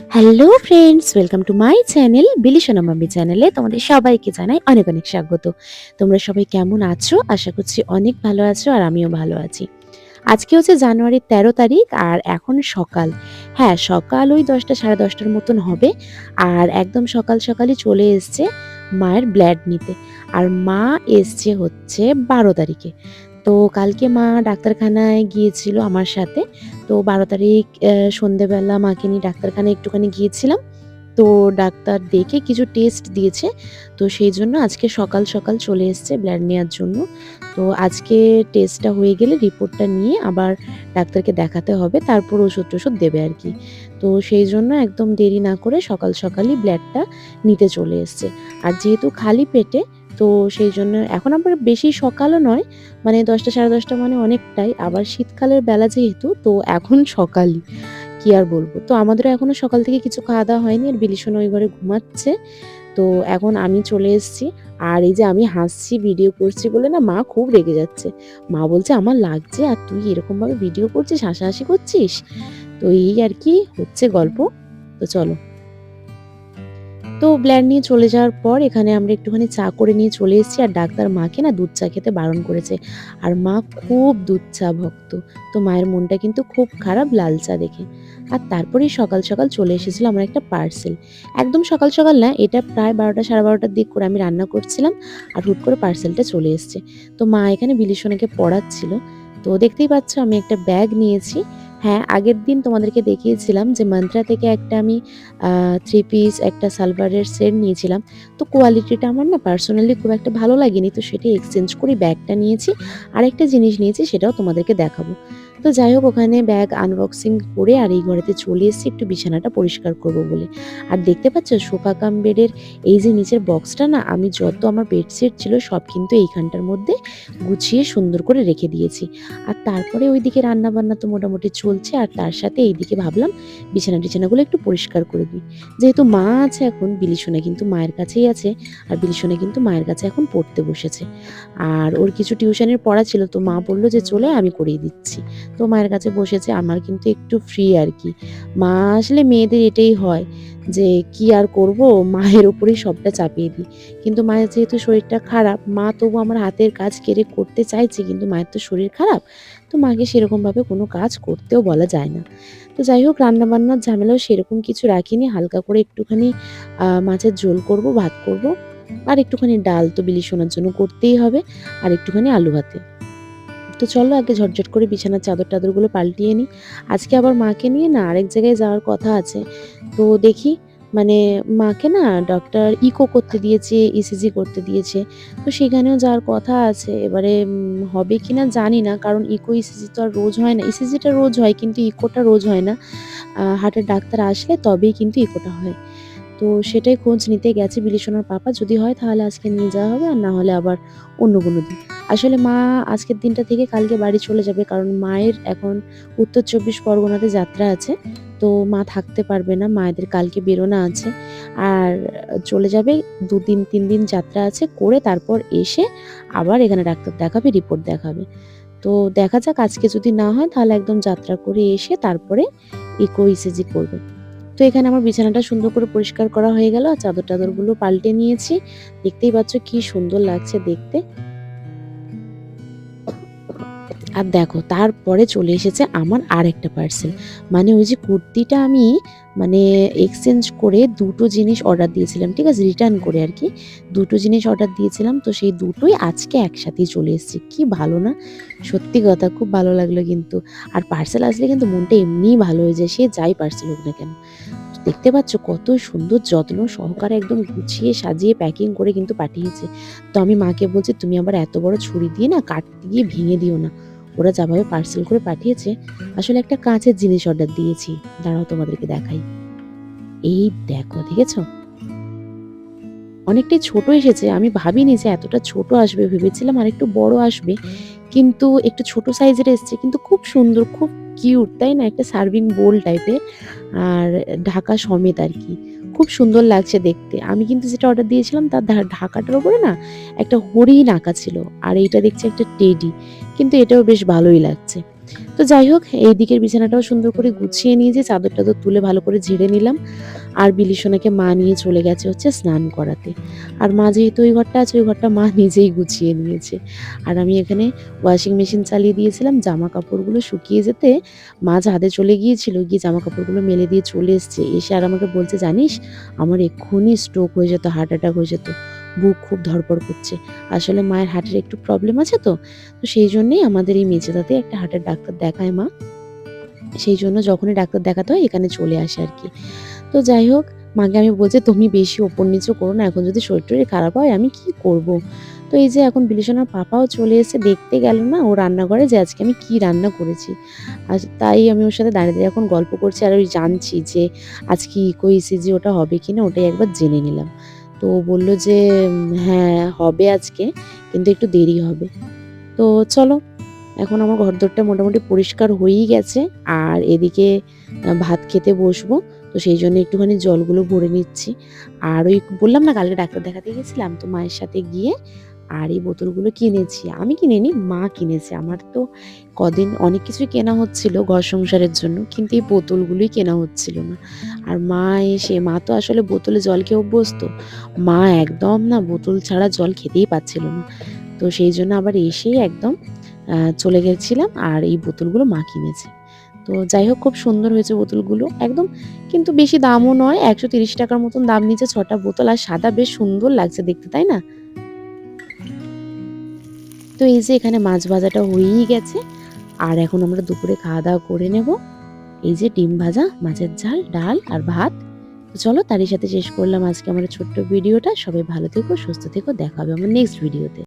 Hello friends, welcome to my channel বিলিশনা mummy চ্যানেলে তোমাদের সবাইকে জানাই অনেক অনেক স্বাগত। তোমরা সবাই কেমন আছো? আশা করছি অনেক ভালো আছো আর আমিও ভালো আছি। আজকে হচ্ছে জানুয়ারির ১৩ তারিখ আর এখন সকাল। হ্যাঁ, সকাল ওই ১০টা সাড়ে ১০টার মতন হবে। আর একদম সকাল সকালই চলে এসছে মায়ের ব্লাড নিতে। আর মা এসছে হচ্ছে ১২ তারিখে। তো কালকে মা ডাক্তারখানায় গিয়েছিল আমার সাথে। তো ১২ তারিখ সন্ধ্যেবেলা মাকে নিয়ে ডাক্তারখানায় একটুখানি গিয়েছিলাম। তো ডাক্তার দেখে কিছু টেস্ট দিয়েছে। তো সেইজন্য আজকে সকাল সকাল চলে এসছে ব্লাড নেয়ার জন্য। তো আজকে টেস্টটা হয়ে গেলে রিপোর্টটা নিয়ে আবার ডাক্তারকে দেখাতে হবে। তারপর ওষুধ-টষুধ দেবে আরকি। তো সেইজন্য একদম দেরি না করে সকাল সকালই ব্লাডটা নিতে চলে এসছে। আর যেহেতু খালি পেটে, তো সেইজন্য এখন আবার বেশি সকালও নয়, মানে ১০টা সাড়ে ১০টা মানে অনেকটাই। আবার শীতকালের বেলা যেহেতু, তো এখন সকালই। কি আর বলবো? তো আমাদেরও এখনো সকাল থেকে কিছু খাওয়া-দাওয়া হয়নি। আর বিলিশান ওই ঘরে ঘুমাচ্ছে। তো এখন আমি চলে এসেছি। আর এই যে আমি হাসছি, ভিডিও করছি বলে না মা খুব রেগে যাচ্ছে। মা বলছে, "আমার লাগছে আর তুই এরকমভাবে ভিডিও করছিস, হাসাহাসি করছিস?" তো এই আর কি হচ্ছে গল্প। তো চলো। তো ব্লাড নিয়ে চলে যাওয়ার পর এখানে আমরা একটুখানি চা করে নিয়ে চলে এসেছি। আর ডাক্তার মাকে না দুধ চা খেতে বারণ করেছে। আর মা খুব দুধ চা ভক্ত। তো মায়ের মনটা কিন্তু খুব খারাপ লাল চা দেখে। আর তারপরেই সকাল সকাল চলে এসেছিল আমার একটা পার্সেল। একদম সকাল সকাল না, এটা প্রায় ১২টা সাড়ে ১২টার দিক করে আমি রান্না করছিলাম। আর হুট করে পার্সেলটা চলে এসছে। তো মা এখানে বিলিশনাকে পড়াচ্ছিল। তো দেখতেই পাচ্ছ আমি একটা ব্যাগ নিয়েছি। হ্যাঁ, আগের দিন তোমাদেরকে দেখিয়েছিলাম যে মান্ত্রা থেকে একটা আমি 3 পিস একটা সালোয়ারের সেট নিয়েছিলাম। তো কোয়ালিটিটা আমার না পার্সোনালি খুব একটা ভালো লাগেনি। তো সেটাই এক্সচেঞ্জ করে ব্যাগটা নিয়েছি। আরেকটা জিনিস নিয়েছি, সেটাও তোমাদেরকে দেখাবো। তো যাই হোক, ওখানে ব্যাগ আনবক্সিং করে আর এই ঘরেতে চলে এসেছি একটু বিছানাটা পরিষ্কার করব বলে। আর দেখতে পাচ্ছ সোফা কাম বেডের এই যে নিচের বক্সটা না, আমি যত আমার বেডশিট ছিল সব কিন্তু এইখানটার মধ্যে গুছিয়ে সুন্দর করে রেখে দিয়েছি। আর তারপরে ওইদিকে রান্না-বান্না তো মোটামুটি চলছে। আর তার সাথে এইদিকে ভাবলাম বিছানা-টিছানাগুলো একটু পরিষ্কার করে দিই। যেহেতু মা আছে এখন, বিলিশনা কিন্তু মায়ের কাছেই আছে। আর বিলিশনা কিন্তু মায়ের কাছে এখন পড়তে বসেছে। আর ওর কিছু টিউশনের পড়া ছিল, তো মা বলল যে, "চলে আমি করিয়ে দিচ্ছি।" তো মায়ের কাছে বসেছে। আমার কিন্তু একটু ফ্রি আরকি। মা আসলে মেয়েদের এটাই হয় যে, কি আর করব, মায়ের উপরেই সবটা চাপিয়ে দিই। কিন্তু মায়ের যেহেতু শরীরটা খারাপ, মা তবু আমার হাতের কাজ কেড়ে করতে চাইছে, কিন্তু মায়ের তো শরীর খারাপ। তো মাকে সেরকমভাবে কোনো কাজ করতেও বলা যায় না। তো যাই হোক, রান্না-বান্নার ঝামেলাও সেরকম কিছু রাখিনি। হালকা করে একটুখানি মাছের ঝোল করব, ভাত করব। আর একটুখানি ডাল তো বিলিশনার জন্য করতেই হবে। আর একটুখানি আলু ভাতে। তো চলো আগে ঝটঝট করে বিছানার চাদর-টাদরগুলো পাল্টিয়ে নিই। আজকে আবার মাকে নিয়ে না আরেক জায়গায় যাওয়ার কথা আছে। তো দেখি, মানে মাকে না ডক্টর ইকো করতে দিয়েছে, ইসিজি করতে দিয়েছে। তো সেখানেও যাওয়ার কথা আছে। এবারে হবে কিনা জানি না। কারণ ইকো, ইসিজি তো আর রোজ হয় না। ইসিজিটা রোজ হয় কিন্তু ইকোটা রোজ হয় না। হার্টের ডাক্তার আসলে তবেই কিন্তু ইকোটা হয়। তো সেটাই খোঁজ নিতে গেছে বিলিশনার পাপা। যদি হয় তাহলে আজকে নিয়ে যাওয়া হবে, আর না হলে আবার অন্য কোনো দিন। আসলে মা আজকের দিনটা থেকে কালকে বাড়ি চলে যাবে। কারণ মায়ের এখন উত্তর ২৪ পরগনাতে যাত্রা আছে। তো মা থাকতে পারবে না। মায়েদের কালকে বেরোনো আছে। আর চলে যাবে ২ দিন ৩ দিন যাত্রা আছে, করে তারপর এসে আবার এখানে ডাক্তার দেখাবে, রিপোর্ট দেখাবে। তো দেখা যাক, আজকে যদি না হয় তাহলে একদম যাত্রা করে এসে তারপরে ইকো, ইসিজি করবে। তো এখানে আমার বিছানাটা সুন্দর করে পরিষ্কার করা হয়ে গেল। আর চাদর-টাদরগুলো পাল্টে নিয়েছি। দেখতেই পাচ্ছ কি সুন্দর লাগছে দেখতে। আর দেখো, তারপরে চলে এসেছে আমার আরেকটা পার্সেল। মানে ওই যে কুর্তিটা আমি মানে এক্সচেঞ্জ করে ২ টো জিনিস অর্ডার দিয়েছিলাম। ঠিক আছে? রিটার্ন করে আরকি। ২ টো জিনিস অর্ডার দিয়েছিলাম। তো সেই দুটোই আজকে একসাথেই চলে এসেছে। কি ভালো না? সত্যি কথা খুব ভালো লাগলো কিন্তু। আর পার্সেল আসলে কিন্তু মনটা এমনিই ভালো হয়ে যায়। সে যাই পার্সেল হোক না কেন। দেখতে পাচ্ছ কত সুন্দর যত্ন সহকারে একদম গুছিয়ে সাজিয়ে প্যাকিং করে কিন্তু পাঠিয়েছে। তো আমি মাকে বলছি, "তুমি আবার এত বড় ছুরি দিয়ে না কাটতে গিয়ে ভেঙে দিও না।" ওরা যাভাবে পার্সেল করে পাঠিয়েছে, আসলে একটা কাঁচের জিনিস অর্ডার দিয়েছি। দাঁড়াও তোমাদেরকে দেখাই। এই দেখো, দেখেছ? অনেকটাই ছোট এসেছে। আমি ভাবিনি যে এতটা ছোট আসবে। ভেবেছিলাম আরেকটু বড় আসবে। কিন্তু একটু ছোট সাইজের এসছে। কিন্তু খুব সুন্দর, খুব কিউট, তাই না? একটা সার্ভিং বোল টাইপের। আর ঢাকা সমেত আরকি। খুব সুন্দর লাগছে দেখতে। আমি কিন্তু যেটা অর্ডার দিয়েছিলাম তার ঢাকাটার উপরে না একটা হরিণ আঁকা ছিল। আর এইটা দেখছি একটা টেডি। কিন্তু এটাও বেশ ভালোই লাগছে। তো যাই হোক, এই দিকের বিছানাটাও সুন্দর করে গুছিয়ে নিয়ে যে চাদর-টাদর তুলে ভালো করে ঝেড়ে নিলাম। আর বিলি সোনাকে মা নিয়ে চলে গেছে হচ্ছে স্নান করাতে। আর মা যেহেতু ওই ঘরটা আছে, ওই ঘরটা মা নিজেই গুছিয়ে নিয়েছে। আর আমি এখানে ওয়াশিং মেশিন চালিয়ে দিয়েছিলাম জামাকাপড়গুলো শুকিয়ে যেতে। মা ছাদে চলে গিয়েছিল, গিয়ে জামাকাপড়গুলো মেলে দিয়ে চলে এসছে। এসে আর আমাকে বলছে, "জানিস, আমার এক্ষুনি স্ট্রোক হয়ে যেত, হার্ট অ্যাটাক হয়ে যেত। বুক খুব ধড়ফড় করছে।" আসলে মায়ের হার্টের একটু প্রবলেম আছে তো। তো সেই জন্যেই আমাদের এই মেচেদাতে একটা হার্টের ডাক্তার দেখায় মা। সেই জন্য যখনই ডাক্তার দেখাতে হয় এখানে চলে আসে আরকি। তো যাই হোক, মাকে আমি বলছি, "তুমি বেশি ওপর-নিচও করো না। এখন যদি শরীর-টরীর খারাপ হয় আমি কি করব?" তো এই যে এখন বিলিশানার পাপাও চলে এসে দেখতে গেল না ও রান্নাঘরে যে আজকে আমি কি রান্না করেছি। তাই আমি ওর সাথে দাঁড়িয়ে, দাঁড়িয়ে এখন গল্প করছি আর ওই জানছি যে আজকে ইকো ইসিজি ওটা হবে কিনা ওটাই একবার জেনে নিলাম। তো ও বলল যে, "হ্যাঁ, হবে আজকে, কিন্তু একটু দেরি হবে।" তো চলো, এখন আমার ঘরদোরটা মোটামুটি পরিষ্কার হয়েই গেছে। আর এদিকে ভাত খেতে বসবো। তো সেই জন্য একটুখানি জলগুলো ভরে নিচ্ছি। আর ওই বললাম না কালকে ডাক্তার দেখাতে গেছিলাম, তো মায়ের সাথে গিয়ে আর এই বোতলগুলো কিনেছি। আমি কিনিনি, মা কিনেছে। আমার তো কদিন অনেক কিছুই কেনা হচ্ছিল ঘর সংসারের জন্য, কিন্তু এই বোতলগুলোই কেনা হচ্ছিল না। আর মা তো আসলে বোতলে জল খেয়ে অভ্যস্ত। মা একদম না বোতল ছাড়া জল খেতেই পাচ্ছিল না। তো সেই জন্য আবার এসেই একদম চলে গেছিলাম আর এই বোতলগুলো মা কিনেছে। তো যাই হোক, খুব সুন্দর হয়েছে বোতলগুলো। একদম কিন্তু বেশি দামও নয়। ৳১৩০ মতন দাম নিয়েছে ৬ টা বোতল। আর সাদা বেশ সুন্দর লাগছে দেখতে, তাই না? তো এই যে এখানে মাছ ভাজাটা হয়েই গেছে। আর এখন আমরা দুপুরে খাওয়া-দাওয়া করে নেব। এই যে ডিম ভাজা, মাছের ঝাল, ডাল আর ভাত। তো চলো, তারই সাথে শেষ করলাম আজকে আমার ছোট্ট ভিডিওটা। সবাই ভালো থেকো, সুস্থ থেকো। দেখা হবে আমার নেক্সট ভিডিওতে।